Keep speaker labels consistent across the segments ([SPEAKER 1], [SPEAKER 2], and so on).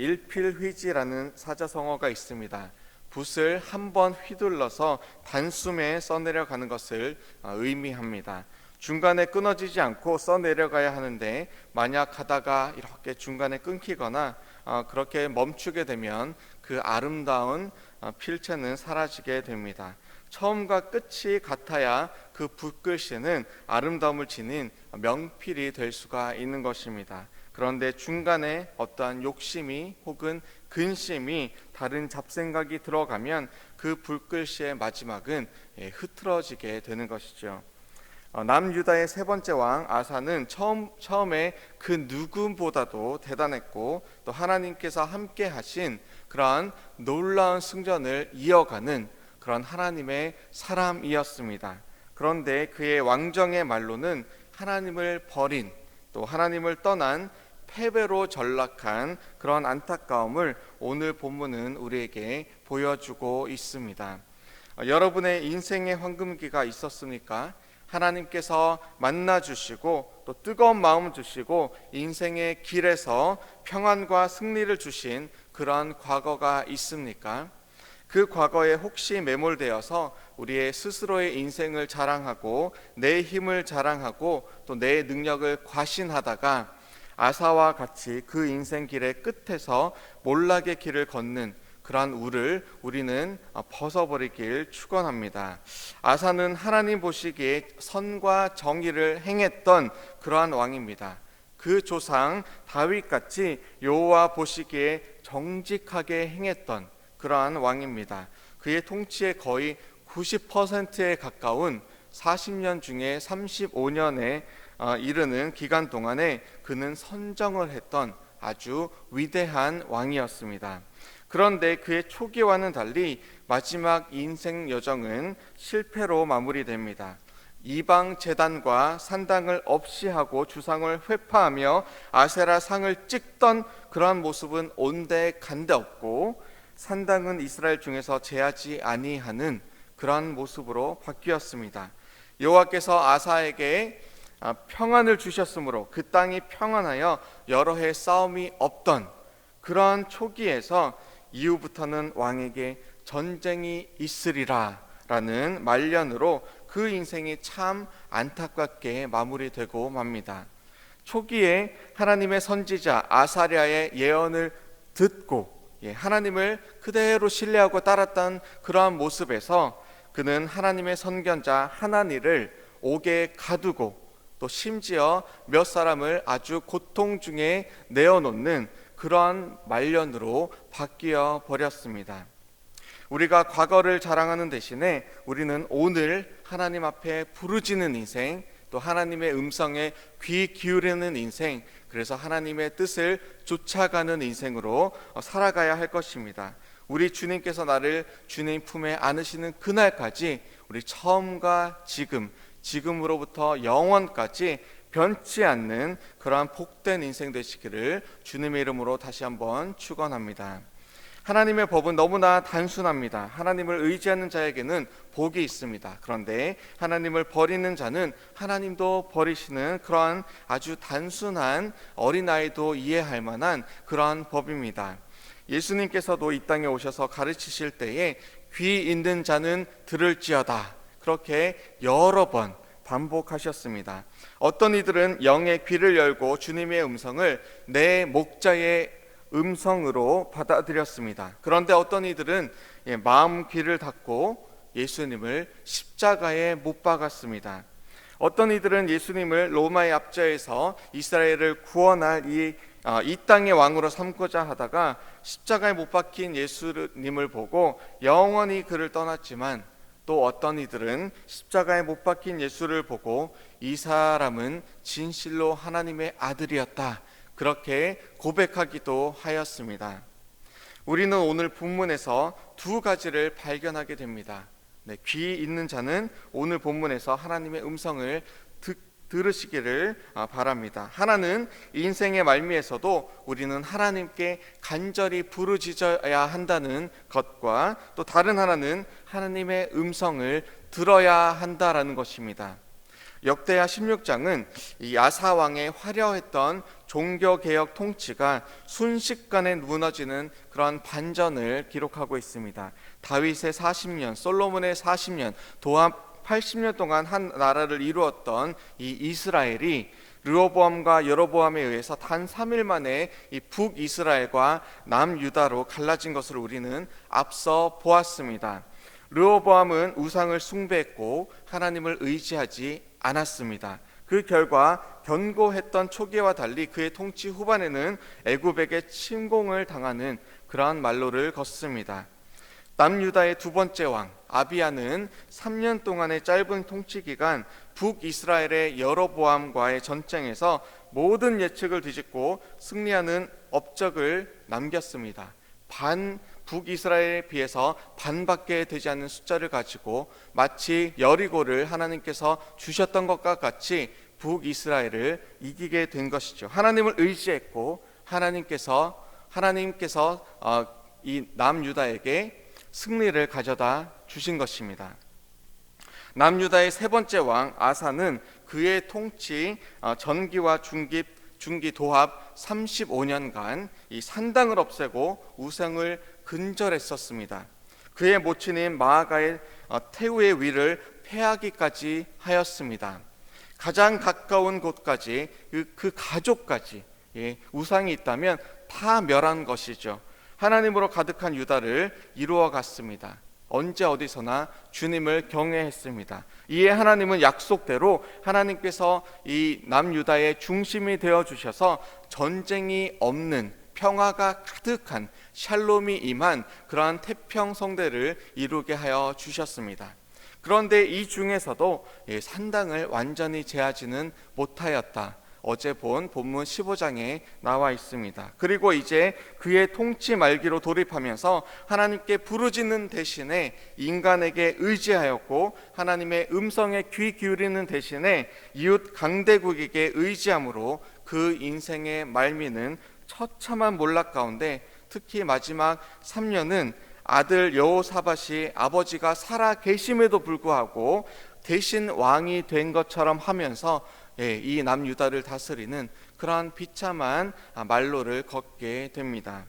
[SPEAKER 1] 일필휘지라는 사자성어가 있습니다. 붓을 한번 휘둘러서 단숨에 써내려가는 것을 의미합니다. 중간에 끊어지지 않고 써내려가야 하는데 만약 하다가 이렇게 중간에 끊기거나 그렇게 멈추게 되면 그 아름다운 필체는 사라지게 됩니다. 처음과 끝이 같아야 그 붓글씨는 아름다움을 지닌 명필이 될 수가 있는 것입니다. 그런데 중간에 어떠한 욕심이 혹은 근심이 다른 잡생각이 들어가면 그 붓글씨의 마지막은 흐트러지게 되는 것이죠. 남유다의 세 번째 왕 아사는 처음에 그 누구보다도 대단했고 또 하나님께서 함께 하신 그러한 놀라운 승전을 이어가는 그런 하나님의 사람이었습니다. 그런데 그의 왕정의 말로는 하나님을 버린 또 하나님을 떠난 패배로 전락한 그런 안타까움을 오늘 본문은 우리에게 보여주고 있습니다. 여러분의 인생의 황금기가 있었습니까? 하나님께서 만나주시고 또 뜨거운 마음 주시고 인생의 길에서 평안과 승리를 주신 그런 과거가 있습니까? 그 과거에 혹시 매몰되어서 우리의 스스로의 인생을 자랑하고 내 힘을 자랑하고 또 내 능력을 과신하다가 아사와 같이 그 인생 길의 끝에서 몰락의 길을 걷는 그러한 우를 우리는 벗어버리길 축원합니다. 아사는 하나님 보시기에 선과 정의를 행했던 그러한 왕입니다. 그 조상 다윗같이 여호와 보시기에 정직하게 행했던 그러한 왕입니다. 그의 통치의 거의 90%에 가까운 40년 중에 35년에 이르는 기간 동안에 그는 선정을 했던 아주 위대한 왕이었습니다. 그런데 그의 초기와는 달리 마지막 인생 여정은 실패로 마무리됩니다. 이방 제단과 산당을 없이 하고 주상을 회파하며 아세라 상을 찍던 그러한 모습은 온데 간데 없고 산당은 이스라엘 중에서 제하지 아니하는 그러한 모습으로 바뀌었습니다. 여호와께서 아사에게 평안을 주셨으므로 그 땅이 평안하여 여러 해 싸움이 없던 그러한 초기에서 이후부터는 왕에게 전쟁이 있으리라 라는 말년으로 그 인생이 참 안타깝게 마무리되고 맙니다. 초기에 하나님의 선지자 아사랴의 예언을 듣고 하나님을 그대로 신뢰하고 따랐던 그러한 모습에서 그는 하나님의 선견자 하나니를 옥에 가두고 또 심지어 몇 사람을 아주 고통 중에 내어놓는 그러한 말년으로 바뀌어 버렸습니다. 우리가 과거를 자랑하는 대신에 우리는 오늘 하나님 앞에 부르짖는 인생, 또 하나님의 음성에 귀 기울이는 인생, 그래서 하나님의 뜻을 쫓아가는 인생으로 살아가야 할 것입니다. 우리 주님께서 나를 주님 품에 안으시는 그날까지 우리 처음과 지금으로부터 영원까지 변치 않는 그러한 복된 인생 되시기를 주님의 이름으로 다시 한번 축원합니다. 하나님의 법은 너무나 단순합니다. 하나님을 의지하는 자에게는 복이 있습니다. 그런데 하나님을 버리는 자는 하나님도 버리시는 그러한 아주 단순한 어린아이도 이해할 만한 그러한 법입니다. 예수님께서도 이 땅에 오셔서 가르치실 때에 귀 있는 자는 들을지어다 그렇게 여러 번 반복하셨습니다. 어떤 이들은 영의 귀를 열고 주님의 음성을 내 목자의 음성으로 받아들였습니다. 그런데 어떤 이들은 마음 귀를 닫고 예수님을 십자가에 못 박았습니다. 어떤 이들은 예수님을 로마의 압제에서 이스라엘을 구원할 이 땅의 왕으로 삼고자 하다가 십자가에 못 박힌 예수님을 보고 영원히 그를 떠났지만, 또 어떤 이들은 십자가에 못 박힌 예수를 보고 이 사람은 진실로 하나님의 아들이었다 그렇게 고백하기도 하였습니다. 우리는 오늘 본문에서 두 가지를 발견하게 됩니다. 귀 있는 자는 오늘 본문에서 하나님의 음성을 들으시기를 바랍니다. 하나는 인생의 말미에서도 우리는 하나님께 간절히 부르짖어야 한다는 것과, 또 다른 하나는 하나님의 음성을 들어야 한다라는 것입니다. 역대하 16장은 이 아사 왕의 화려했던 종교개혁 통치가 순식간에 무너지는 그런 반전을 기록하고 있습니다. 다윗의 40년, 솔로몬의 40년, 도합 80년 동안 한 나라를 이루었던 이 이스라엘이 르호보암과 여로보암에 의해서 단 3일 만에 이 북이스라엘과 남유다로 갈라진 것을 우리는 앞서 보았습니다. 르호보암은 우상을 숭배했고 하나님을 의지하지 않았습니다. 그 결과 견고했던 초기와 달리 그의 통치 후반에는 애굽에게 침공을 당하는 그러한 말로를 걷습니다. 남유다의 두 번째 왕 아비야는 3년 동안의 짧은 통치 기간 북이스라엘의 여로보암과의 전쟁에서 모든 예측을 뒤집고 승리하는 업적을 남겼습니다. 북이스라엘에 비해서 반밖에 되지 않는 숫자를 가지고 마치 여리고를 하나님께서 주셨던 것과 같이 북이스라엘을 이기게 된 것이죠. 하나님을 의지했고 하나님께서 이 남유다에게 승리를 가져다 주신 것입니다. 남유다의 세 번째 왕 아사는 그의 통치 전기와 중기 도합 35년간 이 산당을 없애고 우상을 근절했었습니다. 그의 모친인 마아가의 태우의 위를 패하기까지 하였습니다. 가장 가까운 곳까지 그 가족까지 우상이 있다면 다 멸한 것이죠. 하나님으로 가득한 유다를 이루어 갔습니다. 언제 어디서나 주님을 경외했습니다. 이에 하나님은 약속대로 하나님께서 이 남유다의 중심이 되어 주셔서 전쟁이 없는 평화가 가득한 샬롬이 임한 그러한 태평 성대를 이루게 하여 주셨습니다. 그런데 이 중에서도 산당을 완전히 제하지는 못하였다. 어제 본 본문 15장에 나와 있습니다. 그리고 이제 그의 통치 말기로 돌입하면서 하나님께 부르짖는 대신에 인간에게 의지하였고 하나님의 음성에 귀 기울이는 대신에 이웃 강대국에게 의지함으로 그 인생의 말미는 처참한 몰락 가운데 특히 마지막 3년은 아들 여호사밧이 아버지가 살아 계심에도 불구하고 대신 왕이 된 것처럼 하면서 이 남유다를 다스리는 그러한 비참한 말로를 걷게 됩니다.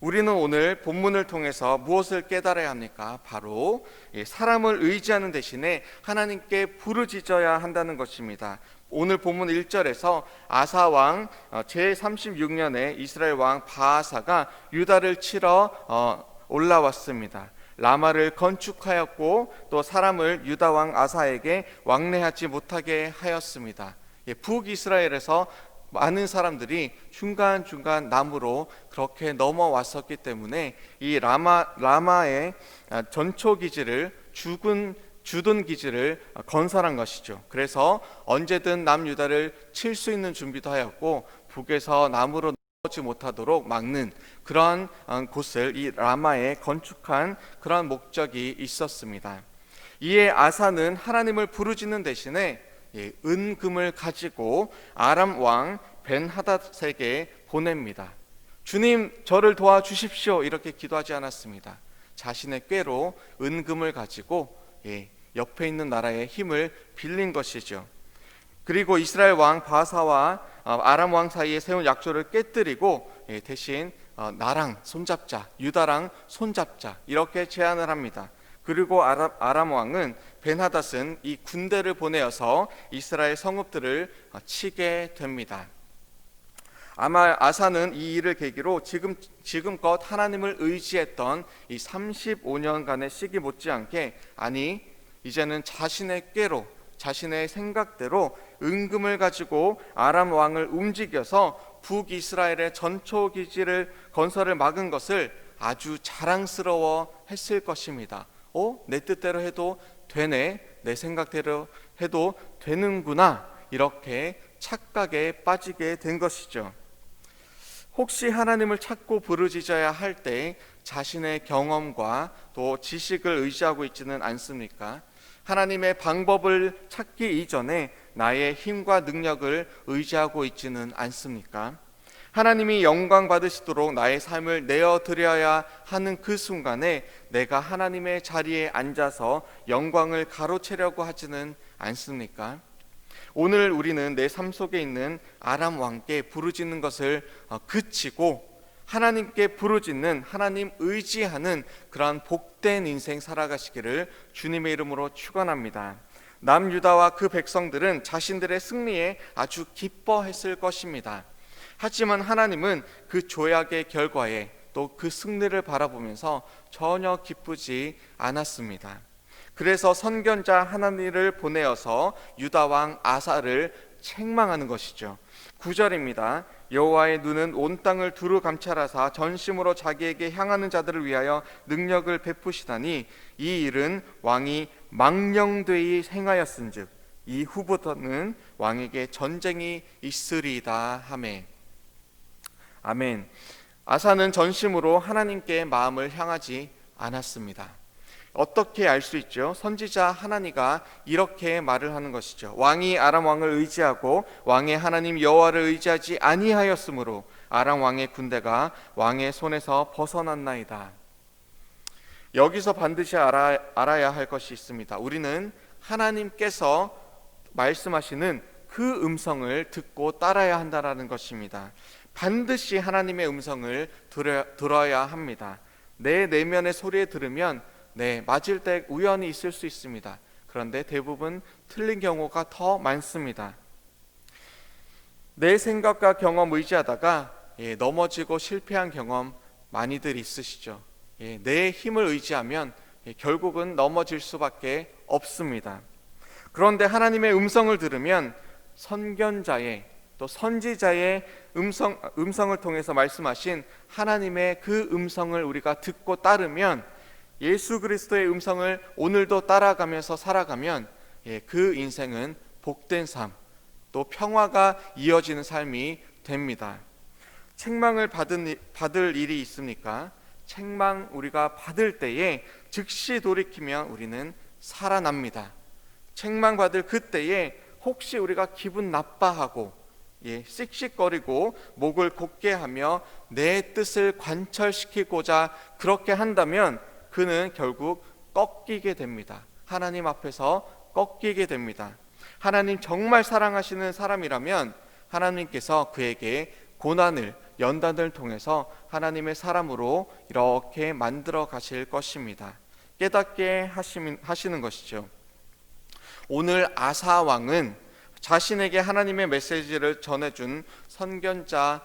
[SPEAKER 1] 우리는 오늘 본문을 통해서 무엇을 깨달아야 합니까? 바로 사람을 의지하는 대신에 하나님께 부르짖어야 한다는 것입니다. 오늘 본문 1절에서 아사왕 제36년에 이스라엘 왕 바아사가 유다를 치러 올라왔습니다. 라마를 건축하였고 또 사람을 유다 왕 아사에게 왕래하지 못하게 하였습니다. 북이스라엘에서 많은 사람들이 중간중간 남으로 그렇게 넘어왔었기 때문에 이 라마의 전초 기지를 주둔 기지를 건설한 것이죠. 그래서 언제든 남유다를 칠 수 있는 준비도 하였고 북에서 남으로 오지 못하도록 막는 그러한 곳을 이 라마에 건축한 그러한 목적이 있었습니다. 이에 아사는 하나님을 부르짖는 대신에 은금을 가지고 아람 왕 벤하닷에게 보냅니다. 주님 저를 도와주십시오 이렇게 기도하지 않았습니다. 자신의 꾀로 은금을 가지고 옆에 있는 나라의 힘을 빌린 것이죠. 그리고 이스라엘 왕 바사와 아람 왕 사이에 세운 약조를 깨뜨리고 대신 나랑 손잡자, 유다랑 손잡자 이렇게 제안을 합니다. 그리고 아람 왕은 벤하닷은 이 군대를 보내어서 이스라엘 성읍들을 치게 됩니다. 아마 아사는 이 일을 계기로 지금껏 하나님을 의지했던 이 35년간의 시기 못지않게 이제는 자신의 꾀로 자신의 생각대로 은금을 가지고 아람 왕을 움직여서 북이스라엘의 전초 기지를 건설을 막은 것을 아주 자랑스러워 했을 것입니다. 내 뜻대로 해도 되네, 내 생각대로 해도 되는구나 이렇게 착각에 빠지게 된 것이죠. 혹시 하나님을 찾고 부르짖어야 할 때 자신의 경험과 또 지식을 의지하고 있지는 않습니까? 하나님의 방법을 찾기 이전에 나의 힘과 능력을 의지하고 있지는 않습니까? 하나님이 영광 받으시도록 나의 삶을 내어드려야 하는 그 순간에 내가 하나님의 자리에 앉아서 영광을 가로채려고 하지는 않습니까? 오늘 우리는 내 삶 속에 있는 아람 왕께 부르짖는 것을 그치고 하나님께 부르짖는, 하나님 의지하는 그러한 복된 인생 살아가시기를 주님의 이름으로 축원합니다. 남유다와 그 백성들은 자신들의 승리에 아주 기뻐했을 것입니다. 하지만 하나님은 그 조약의 결과에 또 그 승리를 바라보면서 전혀 기쁘지 않았습니다. 그래서 선견자 하나니를 보내어서 유다 왕 아사를 책망하는 것이죠. 9절입니다. 여호와의 눈은 온 땅을 두루 감찰하사 전심으로 자기에게 향하는 자들을 위하여 능력을 베푸시다니 이 일은 왕이 망령되이 행하였은즉 이후부터는 왕에게 전쟁이 있으리이다 하매. 아멘. 아사는 전심으로 하나님께 마음을 향하지 않았습니다. 어떻게 알 수 있죠? 선지자 하나니가 이렇게 말을 하는 것이죠. 왕이 아람 왕을 의지하고 왕의 하나님 여호와를 의지하지 아니하였으므로 아람 왕의 군대가 왕의 손에서 벗어났나이다. 여기서 반드시 알아야 할 것이 있습니다. 우리는 하나님께서 말씀하시는 그 음성을 듣고 따라야 한다는 것입니다. 반드시 하나님의 음성을 들어야 합니다. 내 내면의 소리에 들으면 맞을 때 우연히 있을 수 있습니다. 그런데 대부분 틀린 경우가 더 많습니다. 내 생각과 경험 의지하다가 넘어지고 실패한 경험 많이들 있으시죠. 내 힘을 의지하면 결국은 넘어질 수밖에 없습니다. 그런데 하나님의 음성을 들으면 선견자의 또 선지자의 음성을 통해서 말씀하신 하나님의 그 음성을 우리가 듣고 따르면, 예수 그리스도의 음성을 오늘도 따라가면서 살아가면 그 인생은 복된 삶, 또 평화가 이어지는 삶이 됩니다. 책망을 받을 일이 있습니까? 책망 우리가 받을 때에 즉시 돌이키면 우리는 살아납니다. 책망받을 그때에 혹시 우리가 기분 나빠하고 씩씩거리고 목을 곧게 하며 내 뜻을 관철시키고자 그렇게 한다면 그는 결국 꺾이게 됩니다. 하나님 앞에서 꺾이게 됩니다. 하나님 정말 사랑하시는 사람이라면 하나님께서 그에게 고난을, 연단을 통해서 하나님의 사람으로 이렇게 만들어 가실 것입니다. 깨닫게 하시는 것이죠. 오늘 아사 왕은 자신에게 하나님의 메시지를 전해준 선견자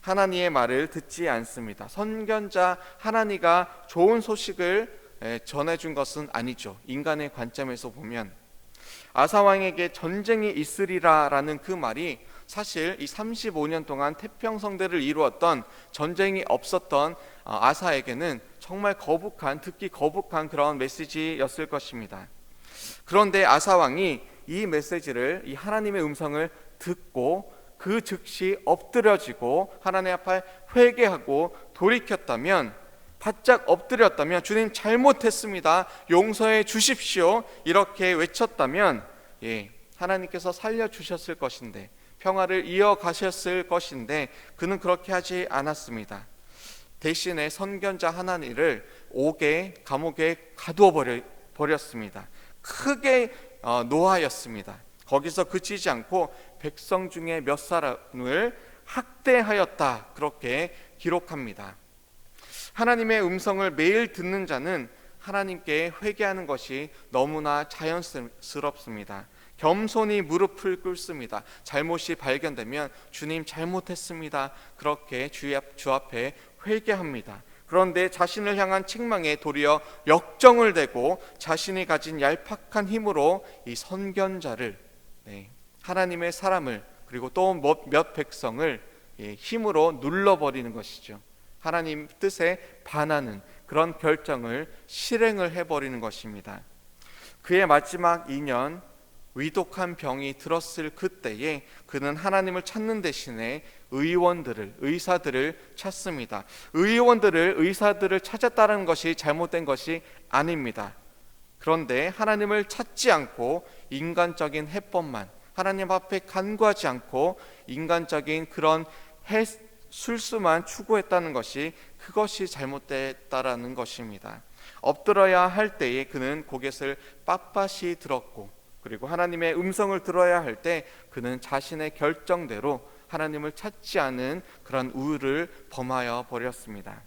[SPEAKER 1] 하나니의 말을 듣지 않습니다. 선견자 하나니가 좋은 소식을 전해준 것은 아니죠. 인간의 관점에서 보면 아사 왕에게 전쟁이 있으리라 라는 그 말이 사실 이 35년 동안 태평성대를 이루었던, 전쟁이 없었던 아사에게는 정말 듣기 거북한 그런 메시지였을 것입니다. 그런데 아사 왕이 이 메시지를, 이 하나님의 음성을 듣고 그 즉시 엎드려지고 하나님 앞에 회개하고 돌이켰다면, 바짝 엎드렸다면, 주님 잘못했습니다, 용서해 주십시오 이렇게 외쳤다면 하나님께서 살려주셨을 것인데, 평화를 이어가셨을 것인데 그는 그렇게 하지 않았습니다. 대신에 선견자 하나니를 감옥에 가두어 버렸습니다. 크게 노하였습니다. 거기서 그치지 않고 백성 중에 몇 사람을 학대하였다 그렇게 기록합니다. 하나님의 음성을 매일 듣는 자는 하나님께 회개하는 것이 너무나 자연스럽습니다. 겸손히 무릎을 꿇습니다. 잘못이 발견되면 주님 잘못했습니다 그렇게 주 앞에 회개합니다. 그런데 자신을 향한 책망에 도리어 역정을 대고 자신이 가진 얄팍한 힘으로 이 선견자를, 하나님의 사람을, 그리고 또 몇 백성을 힘으로 눌러버리는 것이죠. 하나님 뜻에 반하는 그런 결정을 실행을 해버리는 것입니다. 그의 마지막 2년 위독한 병이 들었을 그때에 그는 하나님을 찾는 대신에 의사들을 찾습니다. 의사들을 찾았다는 것이 잘못된 것이 아닙니다. 그런데 하나님을 찾지 않고 인간적인 해법만, 하나님 앞에 간구하지 않고 인간적인 그런 술수만 추구했다는 것이, 그것이 잘못됐다라는 것입니다. 엎드려야 할 때에 그는 고갯을 빳빳이 들었고 그리고 하나님의 음성을 들어야 할 때 그는 자신의 결정대로 하나님을 찾지 않은 그런 우를 범하여 버렸습니다.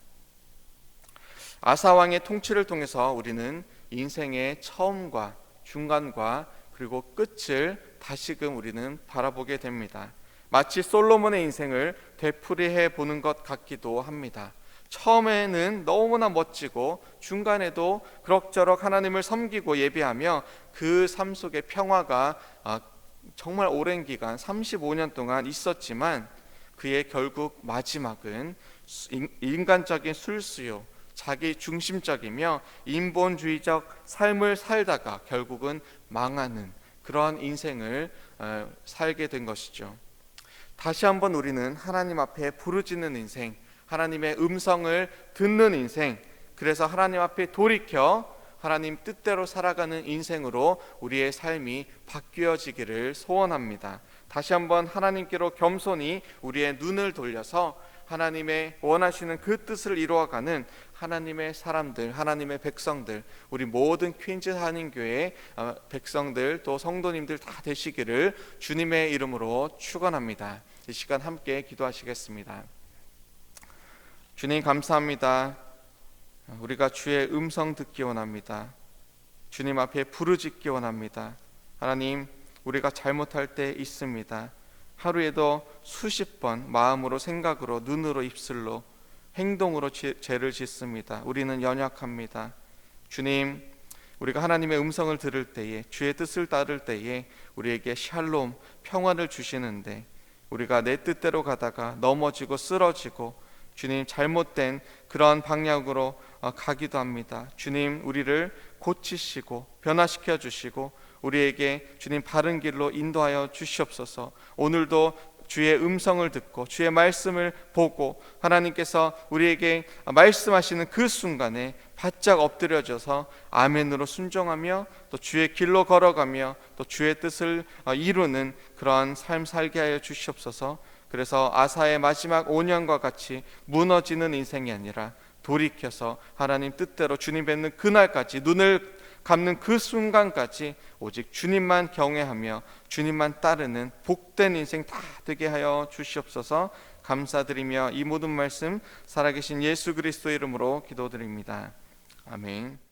[SPEAKER 1] 아사 왕의 통치를 통해서 우리는 인생의 처음과 중간과 그리고 끝을 다시금 우리는 바라보게 됩니다. 마치 솔로몬의 인생을 되풀이해 보는 것 같기도 합니다. 처음에는 너무나 멋지고 중간에도 그럭저럭 하나님을 섬기고 예배하며 그 삶 속에 평화가 정말 오랜 기간 35년 동안 있었지만 그의 결국 마지막은 인간적인 술수요, 자기 중심적이며 인본주의적 삶을 살다가 결국은 망하는 그러한 인생을 살게 된 것이죠. 다시 한번 우리는 하나님 앞에 부르짖는 인생, 하나님의 음성을 듣는 인생, 그래서 하나님 앞에 돌이켜 하나님 뜻대로 살아가는 인생으로 우리의 삶이 바뀌어지기를 소원합니다. 다시 한번 하나님께로 겸손히 우리의 눈을 돌려서 하나님의 원하시는 그 뜻을 이루어가는 하나님의 사람들, 하나님의 백성들, 우리 모든 퀸즈 한인교회 백성들 또 성도님들 다 되시기를 주님의 이름으로 축원합니다. 이 시간 함께 기도하시겠습니다. 주님 감사합니다. 우리가 주의 음성 듣기 원합니다. 주님 앞에 부르짖기 원합니다. 하나님, 우리가 잘못할 때 있습니다. 하루에도 수십 번 마음으로, 생각으로, 눈으로, 입술로, 행동으로 죄를 짓습니다. 우리는 연약합니다. 주님, 우리가 하나님의 음성을 들을 때에, 주의 뜻을 따를 때에 우리에게 샬롬, 평화를 주시는데 우리가 내 뜻대로 가다가 넘어지고 쓰러지고 주님 잘못된 그런 방향으로 가기도 합니다. 주님, 우리를 고치시고 변화시켜 주시고 우리에게 주님 바른 길로 인도하여 주시옵소서. 오늘도 주의 음성을 듣고 주의 말씀을 보고 하나님께서 우리에게 말씀하시는 그 순간에 바짝 엎드려져서 아멘으로 순종하며 또 주의 길로 걸어가며 또 주의 뜻을 이루는 그러한 삶 살게 하여 주시옵소서. 그래서 아사의 마지막 5년과 같이 무너지는 인생이 아니라 돌이켜서 하나님 뜻대로 주님 뵙는 그날까지, 눈을 감는 그 순간까지 오직 주님만 경외하며 주님만 따르는 복된 인생 다 되게 하여 주시옵소서. 감사드리며 이 모든 말씀 살아계신 예수 그리스도의 이름으로 기도드립니다. 아멘.